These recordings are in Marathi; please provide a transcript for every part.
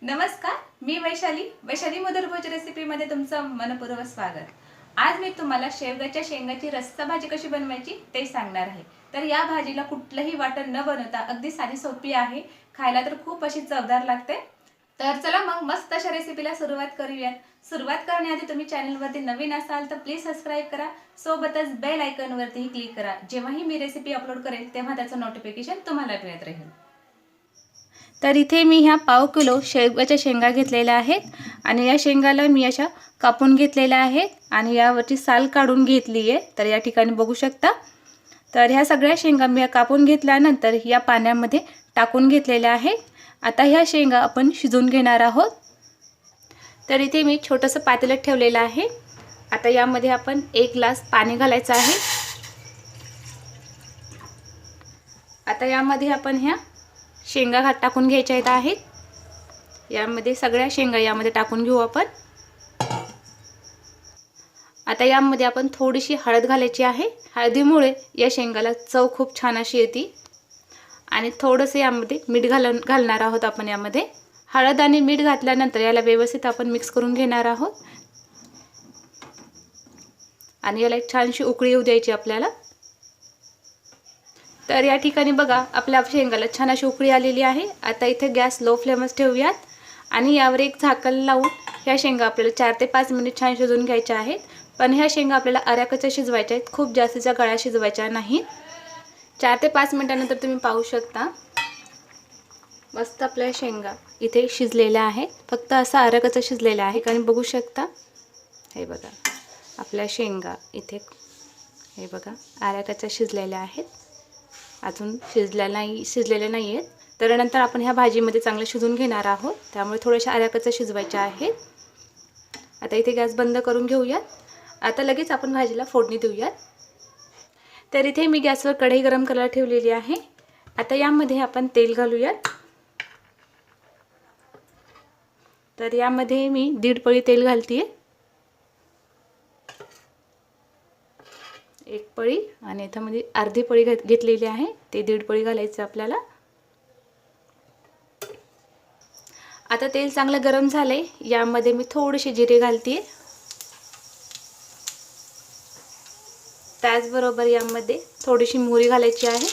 नमस्कार, मी वैशाली मधुरभोज रेसिपीमध्ये तुमचं मनपूर्वक स्वागत। आज मी तुम्हाला शेवग्याच्या शेंगाची रस्सा भाजी कशी बनवायची ते सांगणार आहे। तर या भाजीला कुठलंही वाटण न बनवता अगदी साधी सोपी आहे, खायला तर खूप अशी चवदार लागते। तर चला मग मस्त अशा रेसिपीला सुरुवात करूयात। सुरुवात करण्याआधी तुम्ही चॅनलवरती नवीन असाल तर प्लीज सबस्क्राइब करा, सोबतच बेल आयकॉनवरती क्लिक करा। जेव्हाही मी रेसिपी अपलोड करेल तेव्हा त्याचं नोटिफिकेशन तुम्हाला मिळत राहील। तर इथे मी ह्या पाव किलो शेवग्याच्या शेंगा घेतलेल्या आहेत आणि या शेंगाला मी अशा कापून घेतलेल्या आहेत आणि यावरची साल काढून घेतली आहे। तर या ठिकाणी बघू शकता। तर ह्या सगळ्या शेंगा मी कापून घेतल्यानंतर या पाण्यामध्ये टाकून घेतलेल्या आहेत। आता ह्या शेंगा आपण शिजवून घेणार आहोत। तर इथे मी छोटंसं पातेलं ठेवलेलं आहे। आता यामध्ये आपण 1 ग्लास पाणी घालायचं आहे। आता यामध्ये आपण ह्या शेंगा टाकून घ्यायच्या आहेत। यामध्ये सगळ्या शेंगा यामध्ये टाकून घेऊ आपण। आता यामध्ये आपण थोडीशी हळद घालायची आहे। हळदीमुळे या शेंगाला चव खूप छान अशी येते आणि थोडंसं यामध्ये मीठ घालणार आहोत आपण। यामध्ये हळद आणि मीठ घातल्यानंतर याला व्यवस्थित आपण मिक्स करून घेणार आहोत आणि याला एक छानशी उकळी येऊ द्यायची आपल्याला। तर या ठिकाणी बघा आपल्या शेंगाला छान अशी उकळी आलेली आहे। आता इथे गॅस लो फ्लेमच ठेवूयात आणि यावर एक झाकण लावून ह्या शेंगा आपल्याला 4 ते 5 मिनिट छान शिजवून घ्यायच्या आहेत। पण ह्या शेंगा आपल्याला अऱ्याकच्या शिजवायच्या आहेत, खूप जास्तीच्या गळ्या शिजवायच्या नाही। 4 ते 5 मिनिटांनंतर तुम्ही पाहू शकता मस्त आपल्या शेंगा इथे शिजलेल्या आहेत। फक्त असा अऱ्याकचा शिजलेला आहे आणि बघू शकता हे बघा आपल्या शेंगा इथे हे बघा अऱ्याकच्या शिजलेल्या आहेत, अजून शिजलेले नाही आहेत। तर नंतर आपण ह्या भाजीमध्ये चांगले शिजवून घेणार आहोत, त्यामुळे थोड्याशा अऱ्याकच्या शिजवायच्या आहेत। आता इथे गॅस बंद करून घेऊयात। आता लगेच आपण भाजीला फोडणी देऊयात। तर इथे मी गॅसवर कढई गरम करायला ठेवलेली आहे। आता यामध्ये आपण तेल घालूयात। तर यामध्ये मी 1.5 पळी तेल घालतीये, 1 पळी आणि इथे मध्ये अर्धी पळी घेतलेली आहे, ते 1.5 पळी घालायचं आपल्याला। आता तेल चांगलं गरम झाले, यामध्ये मी थोडेसे जिरे घालतीये, त्याचबरोबर यामध्ये थोडीशी मोहरी घालायची आहे।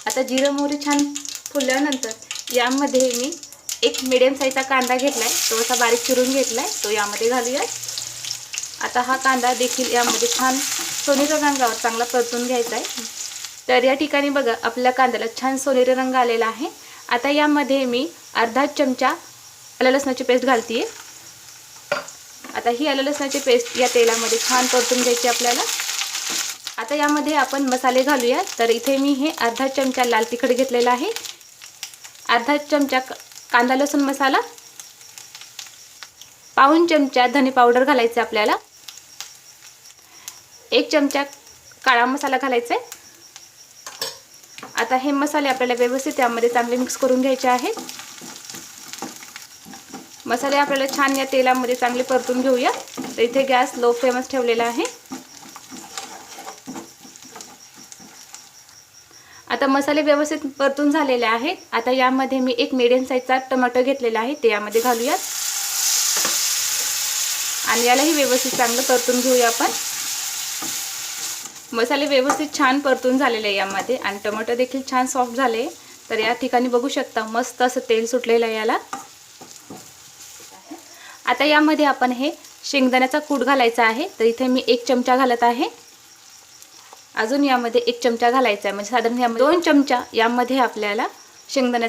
आता जिरे मोहरी छान फुलल्यानंतर यामध्ये मी एक मीडियम साईजचा कांदा घेतलाय, तो असा बारीक चिरून घेतलाय, तो यामध्ये घालूया। आता हा कांदा देखील यामध्ये छान सोनेरी रंगावर चांगला परतून घ्यायचा आहे। तर या ठिकाणी बघा आपल्या कांद्याला छान सोनेरी रंग आलेला आहे। आता यामध्ये मी अर्धा चमचा आलं लसणाची पेस्ट घालतीये। आता ही आलं लसणाची पेस्ट या तेलामध्ये छान परतून घ्यायची आपल्याला। आता यामध्ये आपण मसाले घालूया। तर इथे मी हे अर्धा चमचा लाल तिखट घेतलेला आहे, अर्धा चमचा कांदा लसूण मसाला, पाऊण चमचा धने पावडर घालायचं आपल्याला, 1 चमचा काळा मसाला घालायचा आहे। आता हे मसाले आपल्याला व्यवस्थित यामध्ये चांगले मिक्स करून घ्यायचे आहेत। मसाले आपल्याला छान या तेलामध्ये चांगले परतून घेऊया। तर इथे गॅस लो फ्लेमच ठेवलेला आहे। आता मसाले व्यवस्थित परतून झालेले आहेत। आता यामध्ये मी एक मीडियम साईजचा टोमॅटो घेतलेला आहे, ते यामध्ये घालूयात आणि यालाही व्यवस्थित चांगलं परतून घेऊया आपण। मसाले व्यवस्थित छान परतून झालेले आहे यामध्ये आणि टोमॅटो देखील छान सॉफ्ट झाले। तर या ठिकाणी बघू शकता मस्त असं तेल सुटलेलं आहे याला। आता यामध्ये आपण हे शेंगदाण्याचा कूट घालायचा आहे। तर इथे मी 1 चमचा घालत आहे, अजून यामध्ये 1 चमचा घालायचा आहे, म्हणजे साधारण यामध्ये 2 चमचा यामध्ये आपल्याला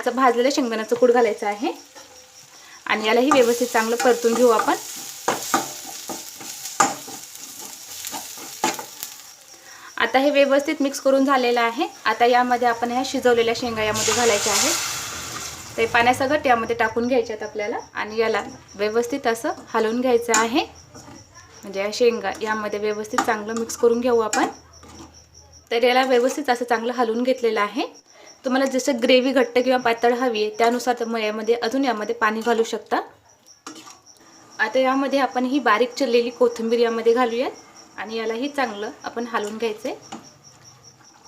भाजलेलं शेंगदाण्याचं कूट घालायचं आहे आणि यालाही व्यवस्थित चांगलं परतून घेऊ आपण। आता हे व्यवस्थित मिक्स करून झालेलं आहे। आता यामध्ये आपण ह्या शिजवलेल्या शेंगा यामध्ये घालायच्या आहेत, ते पाण्यासकट यामध्ये टाकून घ्यायच्यात आपल्याला आणि याला व्यवस्थित असं हलवून घ्यायचं आहे, म्हणजे या शेंगा यामध्ये व्यवस्थित चांगलं मिक्स करून घेऊ आपण। तर याला व्यवस्थित असं चांगलं हलवून घेतलेलं आहे। तुम्हाला जसं ग्रेव्ही घट्ट किंवा पातळ हवी आहे त्यानुसार तुम्ही यामध्ये पाणी घालू शकता। आता यामध्ये आपण ही बारीक चिरलेली कोथिंबीर यामध्ये घालूयात आणि यालाही चांगलं आपण हलवून घ्यायचंय।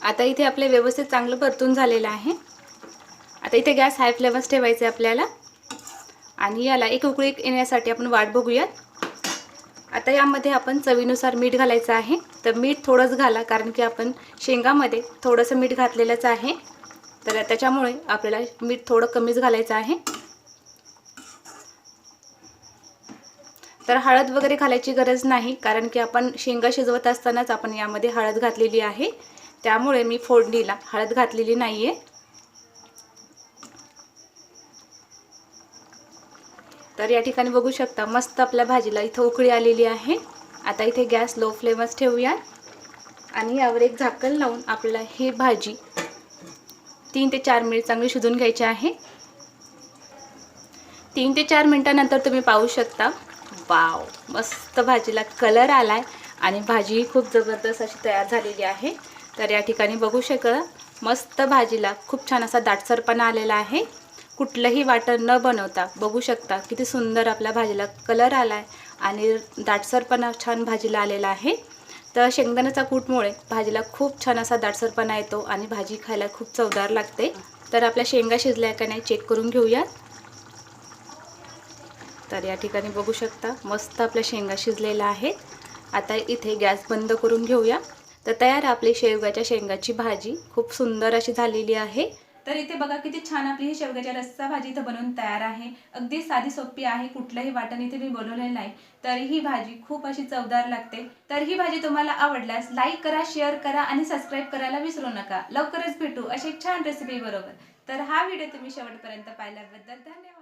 आता इथे आपले व्यवस्थित चांगलं परतून झालेलं आहे। आता इथे गॅस हाय फ्लेमच ठेवायचा आहे आपल्याला आणि याला एक उकळी येण्यासाठी आपण वाट बघूयात। आता यामध्ये आपण चवीनुसार मीठ घालायचं आहे। तर मीठ थोडंच घाला, कारण की आपण शेंगामध्ये थोडंसं मीठ घातलेलंच आहे, तर त्याच्यामुळे आपल्याला मीठ थोडं कमीच घालायचं आहे। तर हळद वगैरे घालायची गरज नाही, कारण की आपण शेंगा शिजवत असतानाच आपण यामध्ये हळद घातलेली आहे, त्यामुळे मी फोडणीला हळद घातलेली नाही आहे। तर या ठिकाणी बघू शकता मस्त आपल्या भाजीला इथं उकळी आलेली आहे। आता इथे गॅस लो फ्लेमच ठेवूया आणि यावर एक झाकण लावून आपल्याला ही भाजी 3 ते 4 मिनिट चांगली शिजवून घ्यायची आहे। 3 ते 4 मिनिटांनंतर तुम्ही पाहू शकता, वाव, मस्त भाजीला कलर आलाय आणि भाजी खूप जबरदस्त अशी तयार झालेली आहे। तर या ठिकाणी बघू शकता मस्त भाजीला खूप छान असा दाटसरपणा आलेला आहे। कुठलंही वाटण न बनवता बघू शकता किती सुंदर आपल्या भाजीला कलर आलाय आणि दाटसरपणा छान भाजीला आलेला आहे। तर शेंगदाण्याचा कूटमुळे भाजीला खूप छान असा दाटसरपणा येतो आणि भाजी खायला खूप चवदार लागते। तर आपल्या शेंगा शिजल्या का नाही चेक करून घेऊया। तर या ठिकाणी बघू शकता मस्त आपल्या शेंगा शिजलेल्या आहेत। आता इथे गॅस बंद करून घेऊया। तर तयार आपली शेवगाच्या शेंगाची भाजी खूप सुंदर अशी झालेली आहे। तर इथे बघा किती छान आपली ही शेवगाच्या रस्सा भाजी इथे बनवून तयार आहे। अगदी साधी सोपी आहे, कुठलंही वाटण इथे मी बनवलेलं नाही, तरी ही भाजी खूप अशी चवदार लागते। तर ही भाजी तुम्हाला आवडल्यास लाईक करा, शेअर करा आणि सबस्क्राईब करायला विसरू नका। लवकरच भेटू अशी छान रेसिपी बरोबर। तर हा व्हिडिओ तुम्ही शेवटपर्यंत पाहिल्याबद्दल धन्यवाद।